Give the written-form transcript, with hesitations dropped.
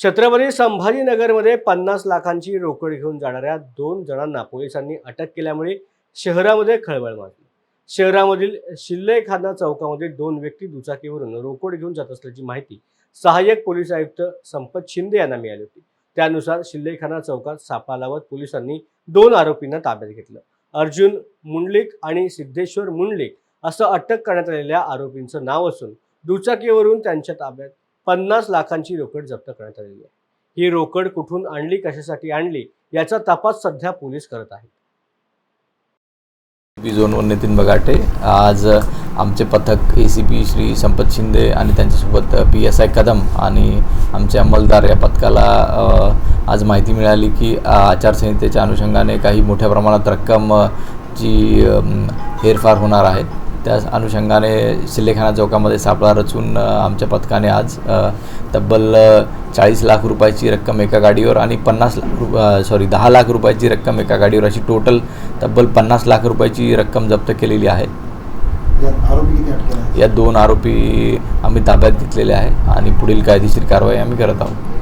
छत्रपती संभाजीनगरमध्ये 50 लाखांची रोकड घेऊन जाणाऱ्या 2 जणांना पोलिसांनी अटक केल्यामुळे शहरामध्ये खळबळ माजली। शहरामधील शिल्लेखाना चौकामध्ये 2 व्यक्ती दुचाकीवरून रोकड घेऊन जात असल्याची माहिती सहाय्यक पोलीस आयुक्त संपत शिंदे यांना मिळाली होती। त्यानुसार शिल्लेखाना चौकात सापळा लावत पोलिसांनी 2 आरोपींना ताब्यात घेतलं। अर्जुन मुंडलिक आणि सिद्धेश्वर मुंडलिक असं अटक करण्यात आलेल्या आरोपींचं नाव असून दुचाकीवरून त्यांच्या ताब्यात 50 लाखांची रोकड जप्त करण्यात आलेली आहे। ही रोकड कुठून आणली, कशासाठी आणली याचा तपास सध्या पोलीस करत आहेत। झोन 1 नितीन बगाटे आज आमचे पथक एसीपी श्री संपत शिंदे आणि त्यांच्यासोबत PSI कदम आणि आमचे अंमलदार या पथकाला आज माहिती मिळाली की आचारसंहितेच्या अनुषंगाने काही मोठ्या प्रमाणात रक्कम जी हेरफार होणार आहेत, त्या अनुषंगाने शिल्लेखाना चौकामध्ये सापळा रचून आमच्या पथकाने आज तब्बल 40 लाख रुपयाची रक्कम एका गाडीवर आणि 10 लाख रुपयाची रक्कम एका गाडीवर अशी टोटल तब्बल 50 लाख रुपयाची रक्कम जप्त केलेली आहे। या 2 आरोपी आम्ही ताब्यात घेतलेले आहे आणि पुढील कायदेशीर कारवाई आम्ही करत आहोत।